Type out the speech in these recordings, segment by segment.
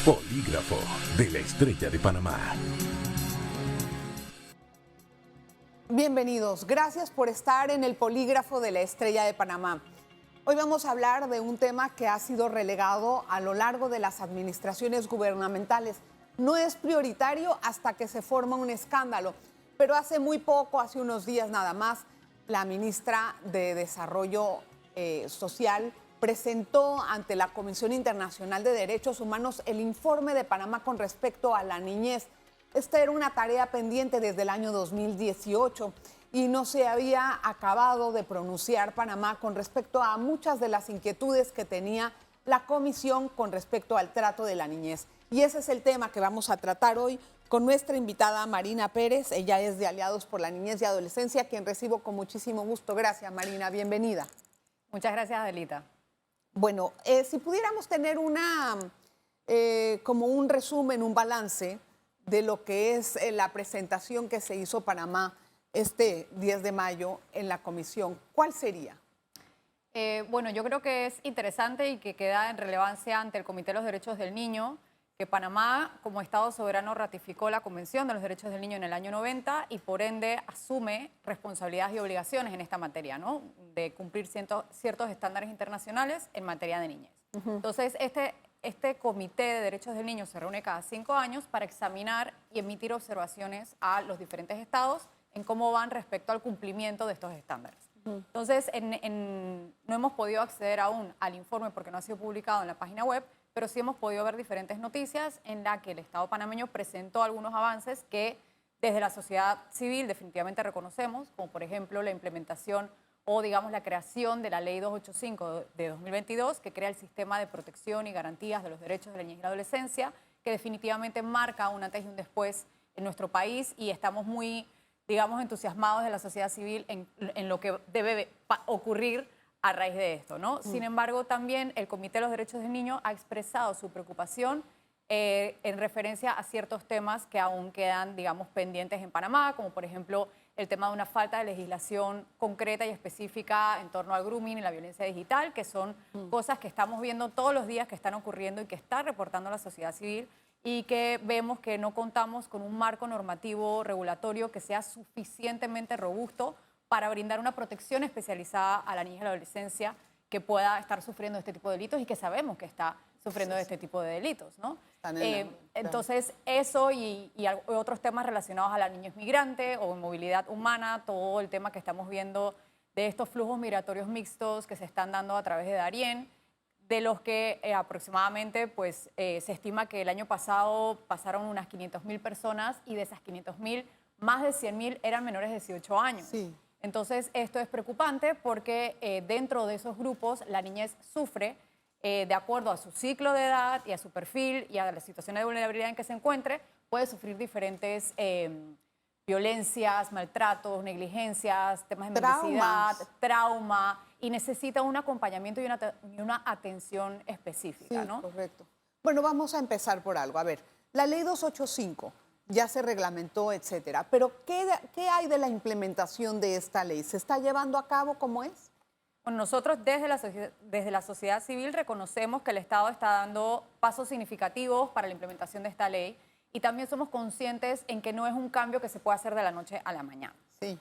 Polígrafo de la Estrella de Panamá. Bienvenidos, gracias por estar en el Polígrafo de la Estrella de Panamá. Hoy vamos a hablar de un tema que ha sido relegado a lo largo de las administraciones gubernamentales. No es prioritario hasta que se forma un escándalo, pero hace muy poco, hace unos días nada más, la ministra de Desarrollo Social presentó ante la Comisión Internacional de Derechos Humanos el informe de Panamá con respecto a la niñez. Esta era una tarea pendiente desde el año 2018 y no se había acabado de pronunciar Panamá con respecto a muchas de las inquietudes que tenía la Comisión con respecto al trato de la niñez. Y ese es el tema que vamos a tratar hoy con nuestra invitada Marina Pérez. Ella es de Aliados por la Niñez y Adolescencia, quien recibo con muchísimo gusto. Gracias, Marina. Bienvenida. Muchas gracias, Adelita. Bueno, si pudiéramos tener como un resumen, un balance de lo que es la presentación que se hizo Panamá este 10 de mayo en la comisión, ¿cuál sería? Bueno, yo creo que es interesante y que queda en relevancia ante el Comité de los Derechos del Niño que Panamá, como Estado soberano, ratificó la Convención de los Derechos del Niño en el año 90 y por ende asume responsabilidades y obligaciones en esta materia, ¿no? De cumplir ciertos estándares internacionales en materia de niñez. Entonces, este Comité de Derechos del Niño se reúne cada 5 años para examinar y emitir observaciones a los diferentes estados en cómo van respecto al cumplimiento de estos estándares. Entonces, no hemos podido acceder aún al informe porque no ha sido publicado en la página web, pero sí hemos podido ver diferentes noticias en las que el Estado panameño presentó algunos avances que desde la sociedad civil definitivamente reconocemos, como por ejemplo la implementación o digamos la creación de la Ley 285 de 2022, que crea el sistema de protección y garantías de los derechos de la niñez y la adolescencia, que definitivamente marca un antes y un después en nuestro país y estamos muy, digamos, entusiasmados de la sociedad civil en lo que debe ocurrir a raíz de esto, ¿no? Sin embargo, también el Comité de los Derechos del Niño ha expresado su preocupación en referencia a ciertos temas que aún quedan, digamos, pendientes en Panamá, como por ejemplo el tema de una falta de legislación concreta y específica en torno al grooming y la violencia digital, que son cosas que estamos viendo todos los días que están ocurriendo y que está reportando la sociedad civil y que vemos que no contamos con un marco normativo regulatorio que sea suficientemente robusto para brindar una protección especializada a la niñez y la adolescencia que pueda estar sufriendo este tipo de delitos y que sabemos que está sufriendo de este tipo de delitos, ¿no? Entonces, eso y otros temas relacionados a la niñez migrante o movilidad humana, todo el tema que estamos viendo de estos flujos migratorios mixtos que se están dando a través de Darién, de los que aproximadamente pues, se estima que el año pasado pasaron unas 500.000 personas y de esas 500.000, más de 100.000 eran menores de 18 años. Sí. Entonces, esto es preocupante porque dentro de esos grupos la niñez sufre, de acuerdo a su ciclo de edad y a su perfil y a la situación de vulnerabilidad en que se encuentre, puede sufrir diferentes violencias, maltratos, negligencias, temas de mendicidad, trauma, y necesita un acompañamiento y una atención específica, Sí, ¿no? correcto. Bueno, vamos a empezar por algo. A ver, la ley 285 ya se reglamentó, etcétera, pero ¿qué hay de la implementación de esta ley? ¿Se está llevando a cabo como es? Bueno, nosotros desde la sociedad civil reconocemos que el Estado está dando pasos significativos para la implementación de esta ley y también somos conscientes en que no es un cambio que se puede hacer de la noche a la mañana. Sí.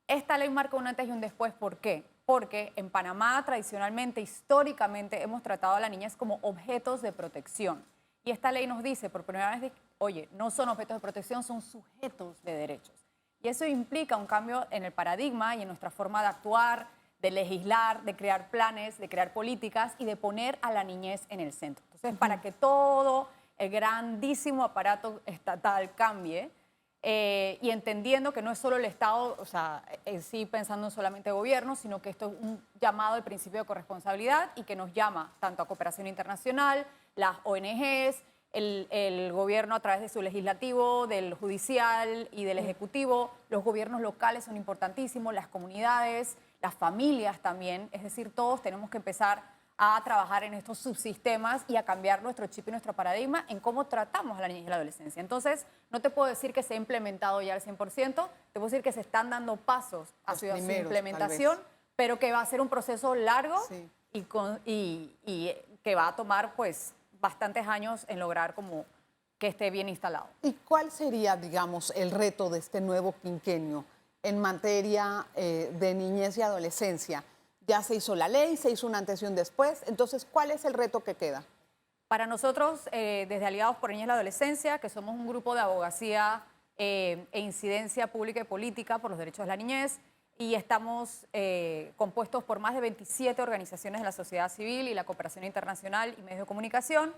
Esta ley marca un antes y un después. ¿Por qué? Porque en Panamá tradicionalmente, históricamente, hemos tratado a la niñez como objetos de protección. Y esta ley nos dice por primera vez, oye, no son objetos de protección, son sujetos de derechos. Y eso implica un cambio en el paradigma y en nuestra forma de actuar, de legislar, de crear planes, de crear políticas y de poner a la niñez en el centro. Entonces, para que todo el grandísimo aparato estatal cambie, y entendiendo que no es solo el Estado, o sea, en sí pensando en solamente gobierno, sino que esto es un llamado al principio de corresponsabilidad y que nos llama tanto a cooperación internacional, las ONGs, el gobierno a través de su legislativo, del judicial y del ejecutivo, los gobiernos locales son importantísimos, las comunidades, las familias también, es decir, todos tenemos que empezar a trabajar en estos subsistemas y a cambiar nuestro chip y nuestro paradigma en cómo tratamos a la niñez y la adolescencia. Entonces, no te puedo decir que se ha implementado ya al 100%, te puedo decir que se están dando pasos hacia su implementación, pero que va a ser un proceso largo y que va a tomar pues bastantes años en lograr como que esté bien instalado. ¿Y cuál sería, digamos, el reto de este nuevo quinquenio en materia de niñez y adolescencia? Ya se hizo la ley, se hizo un antes y un después, entonces, ¿cuál es el reto que queda? Para nosotros, desde Aliados por Niñez y la Adolescencia, que somos un grupo de abogacía e incidencia pública y política por los derechos de la niñez, y estamos compuestos por más de 27 organizaciones de la sociedad civil y la cooperación internacional y medios de comunicación,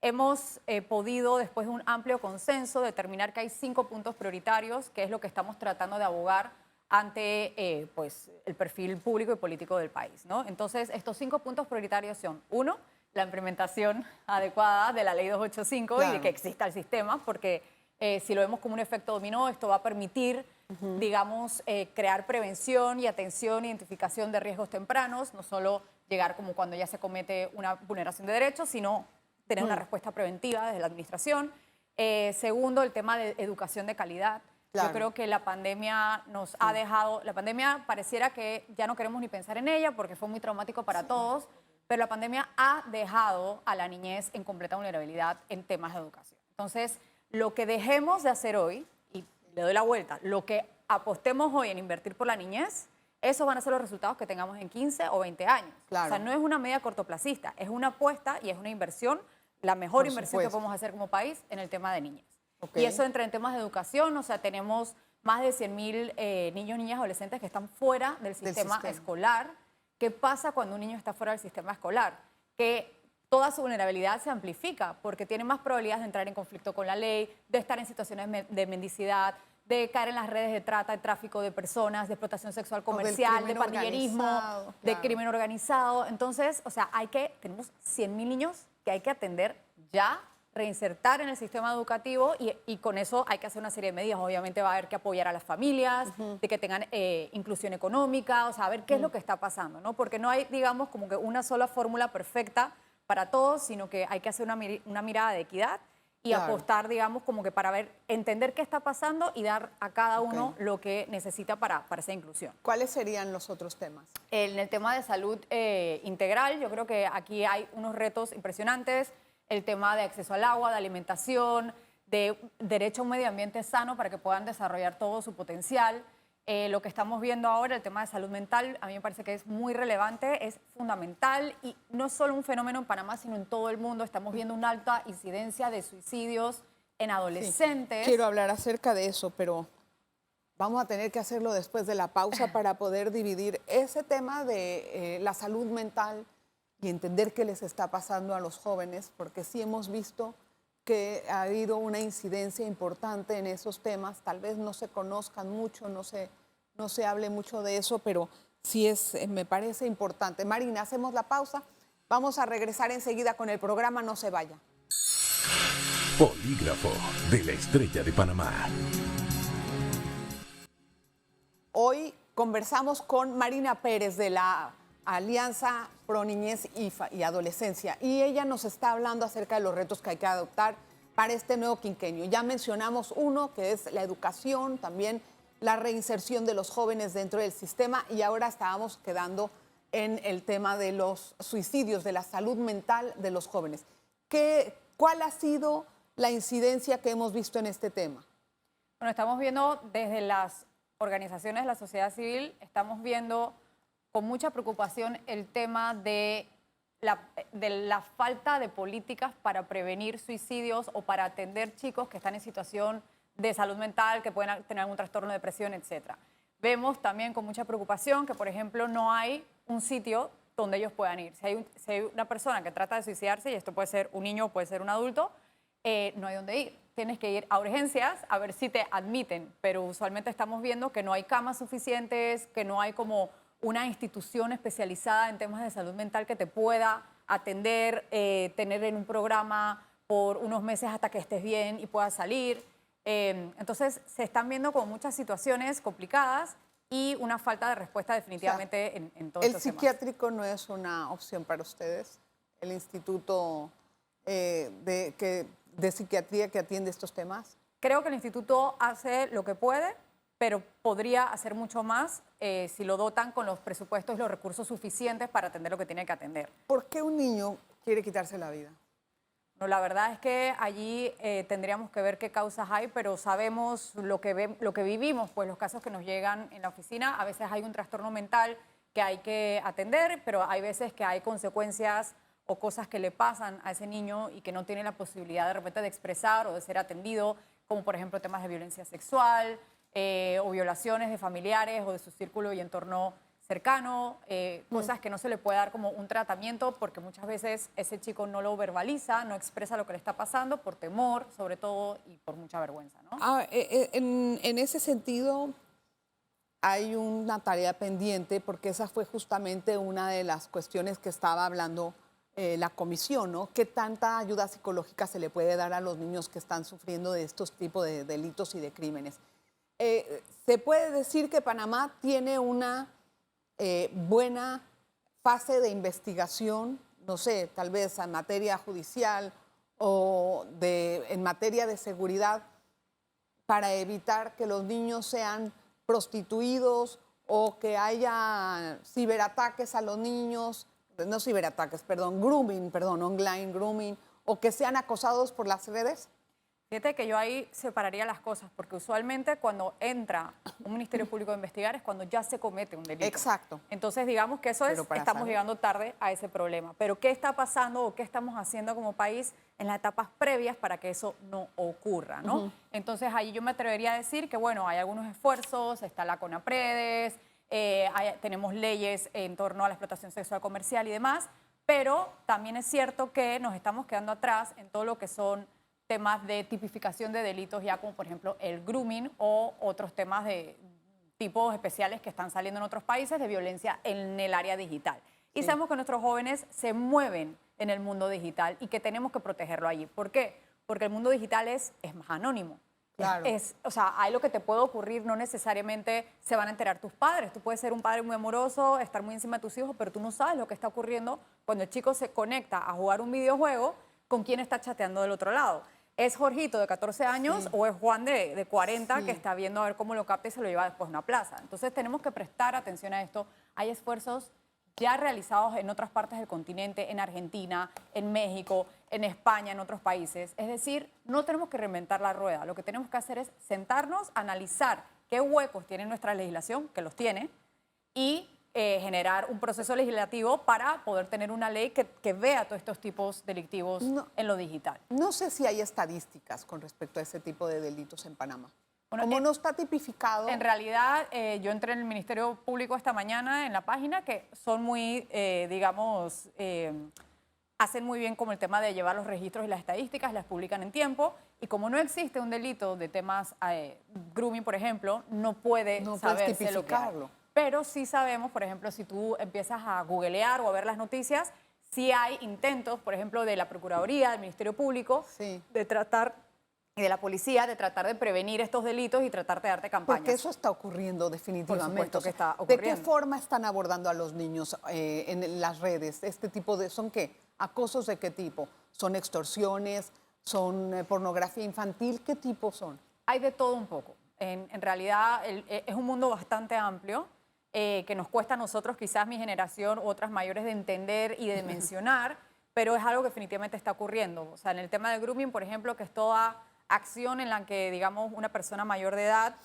hemos podido, después de un amplio consenso, determinar que hay 5 puntos prioritarios, que es lo que estamos tratando de abogar ante pues, el perfil público y político del país, ¿no? Entonces, estos 5 puntos prioritarios son, 1, la implementación adecuada de la Ley 285 claro. y de que exista el sistema, porque si lo vemos como un efecto dominó, esto va a permitir, digamos, crear prevención y atención, identificación de riesgos tempranos, no solo llegar como cuando ya se comete una vulneración de derechos, sino tener una respuesta preventiva desde la administración. Segundo, el tema de educación de calidad. Claro. Yo creo que la pandemia nos ha dejado, la pandemia pareciera que ya no queremos ni pensar en ella porque fue muy traumático para todos, pero la pandemia ha dejado a la niñez en completa vulnerabilidad en temas de educación. Entonces, lo que dejemos de hacer hoy, y le doy la vuelta, lo que apostemos hoy en invertir por la niñez, esos van a ser los resultados que tengamos en 15 o 20 años. Claro. O sea, no es una medida cortoplacista, es una apuesta y es una inversión, la mejor inversión que podemos hacer como país en el tema de niñez. Okay. Y eso entra en temas de educación, o sea, tenemos más de 100.000 niños, niñas, adolescentes que están fuera del sistema escolar. ¿Qué pasa cuando un niño está fuera del sistema escolar? Que toda su vulnerabilidad se amplifica porque tiene más probabilidades de entrar en conflicto con la ley, de estar en situaciones de mendicidad, de caer en las redes de trata, de tráfico de personas, de explotación sexual comercial, de pandillerismo, de crimen organizado. Entonces, o sea, tenemos 100.000 niños que hay que atender ya, reinsertar en el sistema educativo y con eso hay que hacer una serie de medidas. Obviamente va a haber que apoyar a las familias, de que tengan inclusión económica, o sea, a ver qué es lo que está pasando, ¿no? Porque no hay, digamos, como que una sola fórmula perfecta para todos, sino que hay que hacer una mirada de equidad y apostar, digamos, como que para entender qué está pasando y dar a cada uno lo que necesita para esa inclusión. ¿Cuáles serían los otros temas? En el tema de salud integral, yo creo que aquí hay unos retos impresionantes. El tema de acceso al agua, de alimentación, de derecho a un medio ambiente sano para que puedan desarrollar todo su potencial. Lo que estamos viendo ahora, el tema de salud mental, a mí me parece que es muy relevante, es fundamental y no es solo un fenómeno en Panamá, sino en todo el mundo. Estamos viendo una alta incidencia de suicidios en adolescentes. Sí. Quiero hablar acerca de eso, pero vamos a tener que hacerlo después de la pausa para poder dividir ese tema de la salud mental y entender qué les está pasando a los jóvenes, porque sí hemos visto que ha habido una incidencia importante en esos temas. Tal vez no se conozcan mucho, no se hable mucho de eso, pero sí me parece importante. Marina, hacemos la pausa. Vamos a regresar enseguida con el programa, no se vaya. Polígrafo de la Estrella de Panamá. Hoy conversamos con Marina Pérez de la Alianza Pro Niñez y Adolescencia, y ella nos está hablando acerca de los retos que hay que adoptar para este nuevo quinquenio. Ya mencionamos uno, que es la educación, también la reinserción de los jóvenes dentro del sistema, y ahora estábamos quedando en el tema de los suicidios, de la salud mental de los jóvenes. ¿Cuál ha sido la incidencia que hemos visto en este tema? Bueno, estamos viendo desde las organizaciones de la sociedad civil, estamos viendo con mucha preocupación el tema de la falta de políticas para prevenir suicidios o para atender chicos que están en situación de salud mental, que pueden tener algún trastorno de depresión, etc. Vemos también con mucha preocupación que, por ejemplo, no hay un sitio donde ellos puedan ir. Si hay una persona que trata de suicidarse, y esto puede ser un niño o puede ser un adulto, no hay dónde ir. Tienes que ir a urgencias a ver si te admiten, pero usualmente estamos viendo que no hay camas suficientes, que no hay como una institución especializada en temas de salud mental que te pueda atender, tener en un programa por unos meses hasta que estés bien y puedas salir. Entonces, se están viendo como muchas situaciones complicadas y una falta de respuesta definitivamente en todos estos temas. ¿El psiquiátrico no es una opción para ustedes? ¿El instituto de psiquiatría que atiende estos temas? Creo que el instituto hace lo que puede, pero podría hacer mucho más si lo dotan con los presupuestos y los recursos suficientes para atender lo que tiene que atender. ¿Por qué un niño quiere quitarse la vida? No, la verdad es que allí tendríamos que ver qué causas hay, pero sabemos lo que vivimos, pues los casos que nos llegan en la oficina. A veces hay un trastorno mental que hay que atender, pero hay veces que hay consecuencias o cosas que le pasan a ese niño y que no tiene la posibilidad de repente de expresar o de ser atendido, como por ejemplo temas de violencia sexual o violaciones de familiares o de su círculo y entorno cercano, cosas que no se le puede dar como un tratamiento porque muchas veces ese chico no lo verbaliza, no expresa lo que le está pasando por temor, sobre todo, y por mucha vergüenza, ¿no? En ese sentido, hay una tarea pendiente porque esa fue justamente una de las cuestiones que estaba hablando la comisión, ¿no? ¿Qué tanta ayuda psicológica se le puede dar a los niños que están sufriendo de estos tipos de delitos y de crímenes? Se puede decir que Panamá tiene una buena fase de investigación, no sé, tal vez en materia judicial o en materia de seguridad, para evitar que los niños sean prostituidos o que haya ciberataques a los niños, no ciberataques, perdón, grooming, perdón, online grooming, o que sean acosados por las redes? Fíjate que yo ahí separaría las cosas, porque usualmente cuando entra un Ministerio Público a investigar es cuando ya se comete un delito. Exacto. Entonces, digamos que eso es, estamos llegando tarde a ese problema. Pero ¿qué está pasando o qué estamos haciendo como país en las etapas previas para que eso no ocurra, ¿no? Entonces, ahí yo me atrevería a decir que, bueno, hay algunos esfuerzos, está la CONAPREDES, tenemos leyes en torno a la explotación sexual comercial y demás, pero también es cierto que nos estamos quedando atrás en todo lo que son temas de tipificación de delitos, ya como por ejemplo el grooming o otros temas de tipos especiales que están saliendo en otros países de violencia en el área digital. Y sabemos que nuestros jóvenes se mueven en el mundo digital y que tenemos que protegerlo allí. ¿Por qué? Porque el mundo digital es más anónimo. Claro. O sea, hay lo que te puede ocurrir, no necesariamente se van a enterar tus padres. Tú puedes ser un padre muy amoroso, estar muy encima de tus hijos, pero tú no sabes lo que está ocurriendo cuando el chico se conecta a jugar un videojuego con quién está chateando del otro lado. ¿Es Jorgito de 14 años o es Juan de 40 que está viendo a ver cómo lo capta y se lo lleva después a una plaza? Entonces tenemos que prestar atención a esto. Hay esfuerzos ya realizados en otras partes del continente, en Argentina, en México, en España, en otros países. Es decir, no tenemos que reinventar la rueda. Lo que tenemos que hacer es sentarnos, analizar qué huecos tiene nuestra legislación, que los tiene, y generar un proceso legislativo para poder tener una ley que vea todos estos tipos delictivos en lo digital. No sé si hay estadísticas con respecto a ese tipo de delitos en Panamá. Bueno, como no está tipificado. En realidad, yo entré en el Ministerio Público esta mañana en la página, que son muy, digamos, hacen muy bien como el tema de llevar los registros y las estadísticas, las publican en tiempo, y como no existe un delito de temas grooming, por ejemplo, no puedes saberse lo que hay. Pero sí sabemos, por ejemplo, si tú empiezas a googlear o a ver las noticias, sí hay intentos, por ejemplo, de la Procuraduría, del Ministerio Público, de tratar, y de la policía, de tratar de prevenir estos delitos y tratar de darte campañas. Porque eso está ocurriendo definitivamente. Por supuesto que está ocurriendo. ¿De qué forma están abordando a los niños en las redes? Este tipo de, ¿son qué? ¿Acosos de qué tipo? ¿Son extorsiones? ¿Son pornografía infantil? ¿Qué tipo son? Hay de todo un poco. En realidad es un mundo bastante amplio. Que nos cuesta a nosotros, quizás mi generación, otras mayores, de entender y de mencionar, pero es algo que definitivamente está ocurriendo. O sea, en el tema del grooming, por ejemplo, que es toda acción en la que, digamos, una persona mayor de edad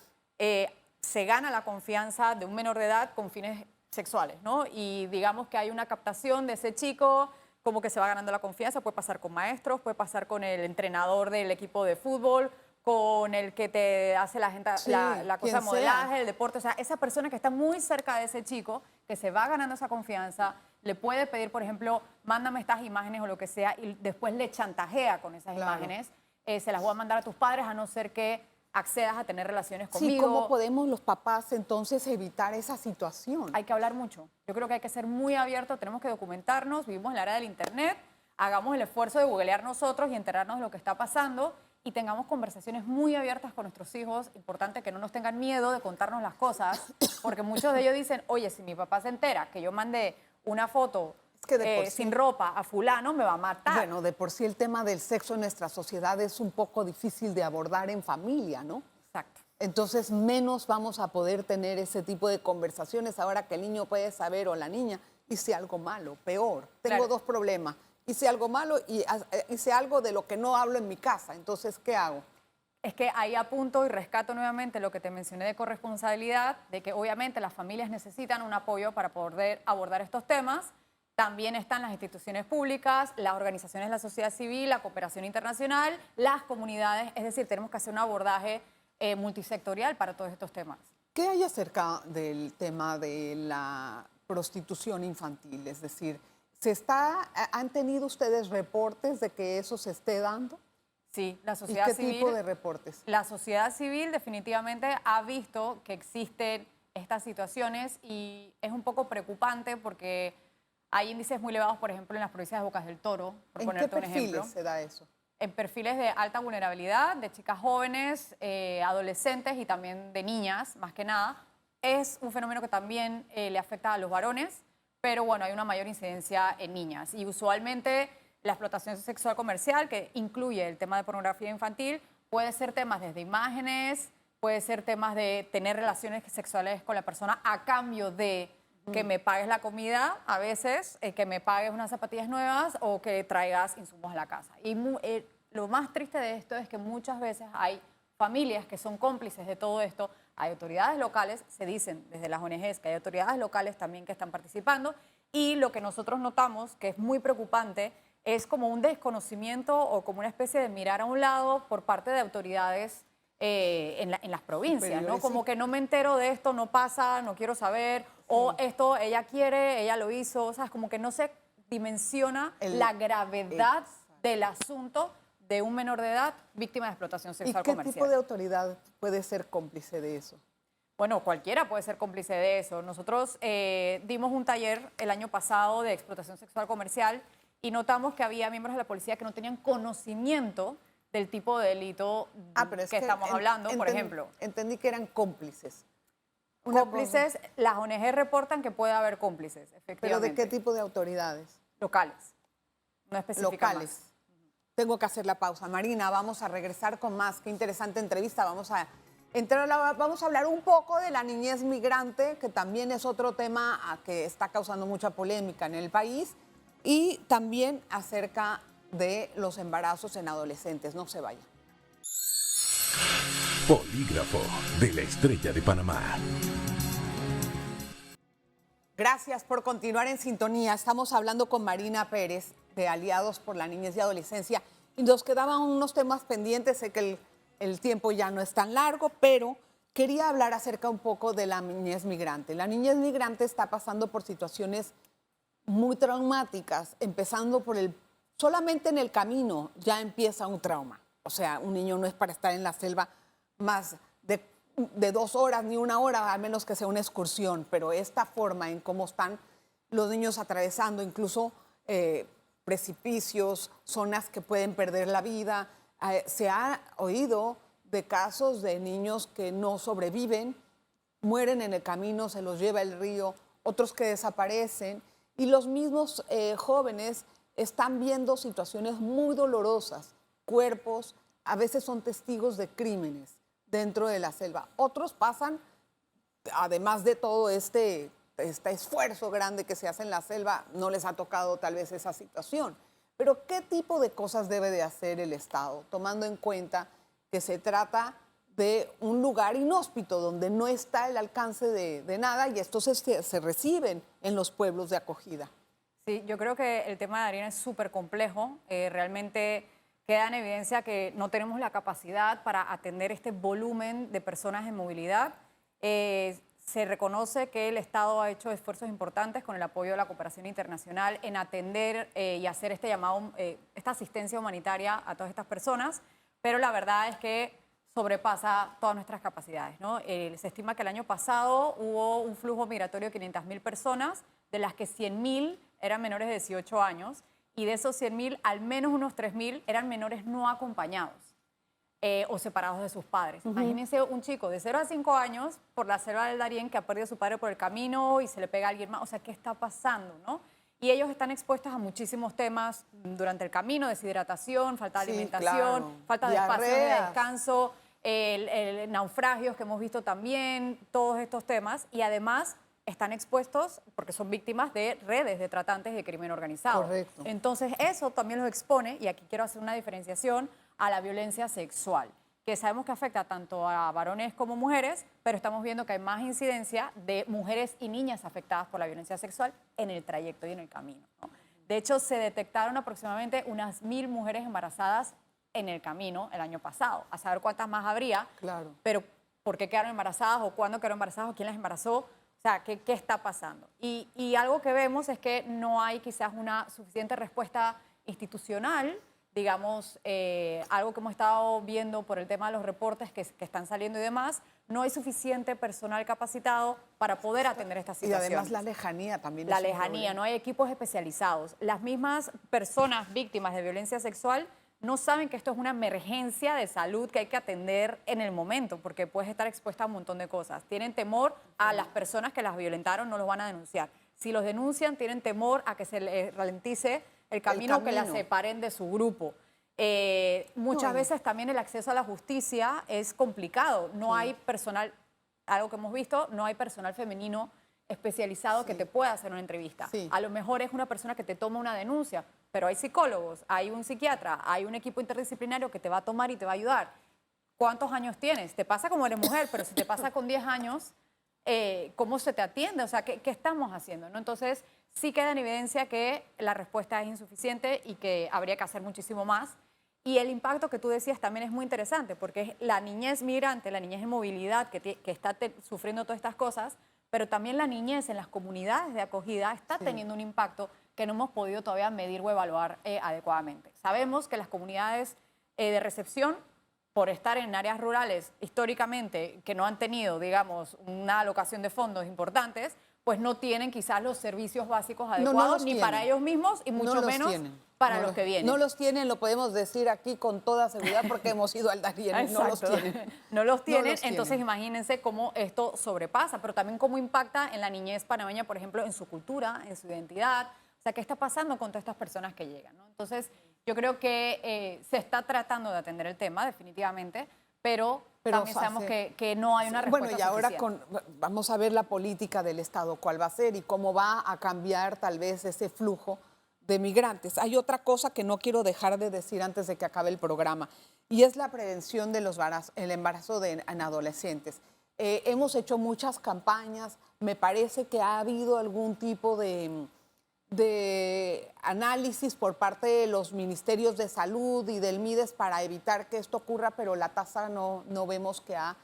se gana la confianza de un menor de edad con fines sexuales, ¿no? Y digamos que hay una captación de ese chico, como que se va ganando la confianza, puede pasar con maestros, puede pasar con el entrenador del equipo de fútbol, con el que te hace la gente, la cosa de modelaje, el deporte. O sea, esa persona que está muy cerca de ese chico, que se va ganando esa confianza, le puede pedir, por ejemplo, mándame estas imágenes o lo que sea, y después le chantajea con esas imágenes. Se las voy a mandar a tus padres, a no ser que accedas a tener relaciones conmigo. Sí, ¿cómo podemos los papás entonces evitar esa situación? Hay que hablar mucho. Yo creo que hay que ser muy abiertos, tenemos que documentarnos, vivimos en la era del internet, hagamos el esfuerzo de googlear nosotros y enterarnos de lo que está pasando, y tengamos conversaciones muy abiertas con nuestros hijos. Importante que no nos tengan miedo de contarnos las cosas, porque muchos de ellos dicen, oye, si mi papá se entera que yo mandé una foto sin ropa a fulano, me va a matar. Bueno, de por sí el tema del sexo en nuestra sociedad es un poco difícil de abordar en familia, ¿no? Exacto. Entonces menos vamos a poder tener ese tipo de conversaciones ahora que el niño puede saber, o la niña, hice algo malo, peor. Tengo dos problemas. hice algo malo y hice algo de lo que no hablo en mi casa. Entonces, ¿qué hago? Es que ahí apunto y rescato nuevamente lo que te mencioné de corresponsabilidad, de que obviamente las familias necesitan un apoyo para poder abordar estos temas. También están las instituciones públicas, las organizaciones de la sociedad civil, la cooperación internacional, las comunidades. Es decir, tenemos que hacer un abordaje multisectorial para todos estos temas. ¿Qué hay acerca del tema de la prostitución infantil? Es decir, ¿han tenido ustedes reportes de que eso se esté dando? Sí, la sociedad civil. ¿Y qué tipo de reportes? La sociedad civil definitivamente ha visto que existen estas situaciones y es un poco preocupante porque hay índices muy elevados, por ejemplo, en las provincias de Bocas del Toro, por ponerte un ejemplo. ¿En qué perfiles se da eso? En perfiles de alta vulnerabilidad, de chicas jóvenes, adolescentes y también de niñas, más que nada. Es un fenómeno que también le afecta a los varones, pero bueno, hay una mayor incidencia en niñas. Y usualmente la explotación sexual comercial, que incluye el tema de pornografía infantil, puede ser temas desde imágenes, puede ser temas de tener relaciones sexuales con la persona a cambio de que me pagues la comida, a veces, que me pagues unas zapatillas nuevas o que traigas insumos a la casa. Y lo más triste de esto es que muchas veces hay familias que son cómplices de todo esto. Hay autoridades locales, se dicen desde las ONGs que hay autoridades locales también que están participando. Y lo que nosotros notamos, que es muy preocupante, es como un desconocimiento o como una especie de mirar a un lado por parte de autoridades en las provincias, ¿no? Como que no me entero de esto, no pasa, no quiero saber, o esto ella quiere, ella lo hizo, o sea, como que no se dimensiona la gravedad del asunto de un menor de edad víctima de explotación sexual comercial. ¿Y qué tipo de autoridad puede ser cómplice de eso? Bueno, cualquiera puede ser cómplice de eso. Nosotros dimos un taller el año pasado de explotación sexual comercial y notamos que había miembros de la policía que no tenían conocimiento del tipo de delito que estamos hablando, por ejemplo. Entendí que eran cómplices. Cómplices, las ONG reportan que puede haber cómplices, efectivamente. ¿Pero de qué tipo de autoridades? Locales, no especifican locales. más. Tengo que hacer la pausa. Marina, vamos a regresar con más. Qué interesante entrevista. Vamos a hablar un poco de la niñez migrante, que también es otro tema que está causando mucha polémica en el país, y también acerca de los embarazos en adolescentes. No se vayan. Polígrafo de la Estrella de Panamá. Gracias por continuar en sintonía. Estamos hablando con Marina Pérez de Aliados por la Niñez y Adolescencia y nos quedaban unos temas pendientes. Sé que el tiempo ya no es tan largo, pero quería hablar acerca un poco de la niñez migrante. La niñez migrante está pasando por situaciones muy traumáticas, empezando por solamente en el camino ya empieza un trauma. O sea, un niño no es para estar en la selva más de 2 horas ni 1 hora, a menos que sea una excursión, pero esta forma en cómo están los niños atravesando incluso precipicios, zonas que pueden perder la vida. Se ha oído de casos de niños que no sobreviven, mueren en el camino, se los lleva el río, otros que desaparecen, y los mismos jóvenes están viendo situaciones muy dolorosas, cuerpos, a veces son testigos de crímenes dentro de la selva. Otros pasan, además de todo este esfuerzo grande que se hace en la selva, no les ha tocado tal vez esa situación. Pero ¿qué tipo de cosas debe de hacer el Estado, tomando en cuenta que se trata de un lugar inhóspito donde no está el alcance de nada y estos se reciben en los pueblos de acogida? Sí, yo creo que el tema de Darien es súper complejo. Realmente queda en evidencia que no tenemos la capacidad para atender este volumen de personas en movilidad. Se reconoce que el Estado ha hecho esfuerzos importantes con el apoyo de la cooperación internacional en atender y hacer este llamado, esta asistencia humanitaria a todas estas personas, pero la verdad es que sobrepasa todas nuestras capacidades, ¿no? Se estima que el año pasado hubo un flujo migratorio de 500.000 personas, de las que 100.000 eran menores de 18 años, y de esos 100.000, al menos unos 3.000 eran menores no acompañados o separados de sus padres. Imagínense un chico de 0 a 5 años por la selva del Darién que ha perdido a su padre por el camino y se le pega a alguien más. O sea, ¿qué está pasando, no? Y ellos están expuestos a muchísimos temas durante el camino: deshidratación, falta de alimentación, claro, falta de espacio de descanso, naufragios que hemos visto también, todos estos temas. Y además están expuestos porque son víctimas de redes de tratantes de crimen organizado. Correcto. Entonces eso también los expone, y aquí quiero hacer una diferenciación, a la violencia sexual, que sabemos que afecta tanto a varones como mujeres, pero estamos viendo que hay más incidencia de mujeres y niñas afectadas por la violencia sexual en el trayecto y en el camino, ¿no? De hecho, se detectaron aproximadamente unas 1000 mujeres embarazadas en el camino el año pasado. A saber cuántas más habría, Claro. pero por qué quedaron embarazadas o cuándo quedaron embarazadas o quién las embarazó. O sea, ¿qué está pasando? Y algo que vemos es que no hay quizás una suficiente respuesta institucional, digamos, algo que hemos estado viendo por el tema de los reportes que están saliendo y demás, no hay suficiente personal capacitado para poder atender estas Y situaciones. además la lejanía también. La es un lejanía, problema. no hay equipos especializados. Las mismas personas víctimas de violencia sexual no saben que esto es una emergencia de salud que hay que atender en el momento, porque puedes estar expuesta a un montón de cosas. Tienen temor a las personas que las violentaron, no los van a denunciar. Si los denuncian, tienen temor a que se les ralentice el camino, que las separen de su grupo. Muchas veces también el acceso a la justicia es complicado. No hay personal, algo que hemos visto, no hay personal femenino especializado que te pueda hacer una entrevista. A lo mejor es una persona que te toma una denuncia, pero hay psicólogos, hay un psiquiatra, hay un equipo interdisciplinario que te va a tomar y te va a ayudar. ¿Cuántos años tienes? Te pasa como eres mujer, pero si te pasa con 10 años, ¿cómo se te atiende? O sea, ¿qué estamos haciendo, ¿no? Entonces, sí queda en evidencia que la respuesta es insuficiente y que habría que hacer muchísimo más. Y el impacto que tú decías también es muy interesante, porque es la niñez migrante, la niñez en movilidad que está sufriendo todas estas cosas, pero también la niñez en las comunidades de acogida está teniendo un impacto que no hemos podido todavía medir o evaluar adecuadamente. Sabemos que las comunidades de recepción, por estar en áreas rurales históricamente que no han tenido, digamos, una alocación de fondos importantes, pues no tienen quizás los servicios básicos adecuados ni para ellos mismos y mucho menos para los que vienen. No los tienen, lo podemos decir aquí con toda seguridad porque hemos ido al Darién. No los tienen. No los tienen, entonces imagínense cómo esto sobrepasa, pero también cómo impacta en la niñez panameña, por ejemplo, en su cultura, en su identidad. O sea, ¿qué está pasando con todas estas personas que llegan, ¿no? Entonces, yo creo que se está tratando de atender el tema, definitivamente, pero también sabemos que no hay una respuesta Bueno, y ahora suficiente. vamos a ver la política del Estado, cuál va a ser y cómo va a cambiar tal vez ese flujo de migrantes. Hay otra cosa que no quiero dejar de decir antes de que acabe el programa, y es la prevención del embarazo en adolescentes. Hemos hecho muchas campañas, me parece que ha habido algún tipo de análisis por parte de los ministerios de salud y del MIDES para evitar que esto ocurra, pero la tasa no vemos que ha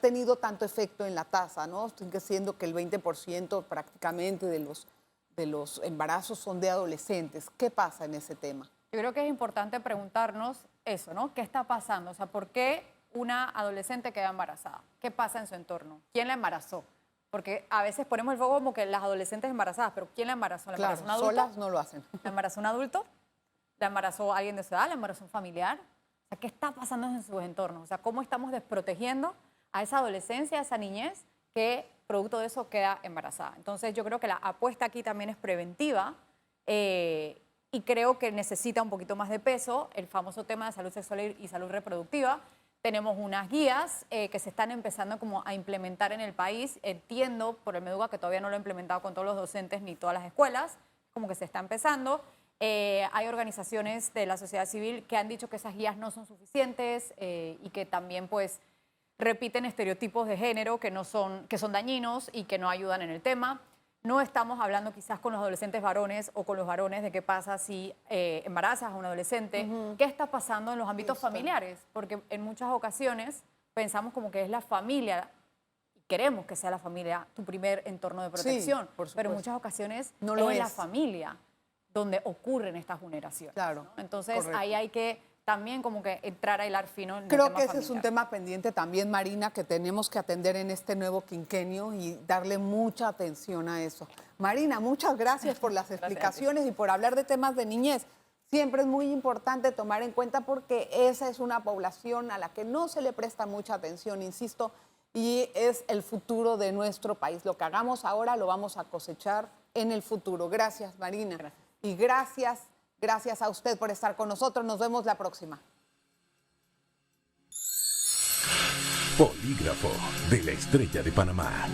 tenido tanto efecto en la tasa, ¿no? Sigue siendo que el 20% prácticamente de los embarazos son de adolescentes. ¿Qué pasa en ese tema? Yo creo que es importante preguntarnos eso, ¿no? ¿Qué está pasando? O sea, ¿por qué una adolescente queda embarazada? ¿Qué pasa en su entorno? ¿Quién la embarazó? Porque a veces ponemos el foco como que las adolescentes embarazadas, pero ¿quién la embarazó? ¿La embarazó un adulto? Solas no lo hacen. ¿La embarazó un adulto? ¿La embarazó alguien de su edad? ¿La embarazó un familiar? O sea, ¿qué está pasando en sus entornos? O sea, ¿cómo estamos desprotegiendo a esa adolescencia, a esa niñez que producto de eso queda embarazada? Entonces yo creo que la apuesta aquí también es preventiva y creo que necesita un poquito más de peso el famoso tema de salud sexual y salud reproductiva. Tenemos unas guías que se están empezando como a implementar en el país. Entiendo por el MEDUCA que todavía no lo ha implementado con todos los docentes ni todas las escuelas, como que se está empezando. Hay organizaciones de la sociedad civil que han dicho que esas guías no son suficientes y que también pues repiten estereotipos de género que son dañinos y que no ayudan en el tema. No estamos hablando quizás con los adolescentes varones o con los varones de qué pasa si embarazas a un adolescente, qué está pasando en los ámbitos familiares, porque en muchas ocasiones pensamos como que es la familia, y queremos que sea la familia tu primer entorno de protección, pero en muchas ocasiones no es la familia donde ocurren estas vulneraciones. Claro, ¿no? Entonces correcto. ahí hay que también como que entrar a hilar fino en el Creo tema que ese familiar. es un tema pendiente también, Marina, que tenemos que atender en este nuevo quinquenio y darle mucha atención a eso. Marina, muchas gracias por las explicaciones y por hablar de temas de niñez. Siempre es muy importante tomar en cuenta porque esa es una población a la que no se le presta mucha atención, insisto, y es el futuro de nuestro país. Lo que hagamos ahora lo vamos a cosechar en el futuro. Gracias, Marina. Gracias. Y gracias a usted por estar con nosotros. Nos vemos la próxima. Polígrafo de la Estrella de Panamá.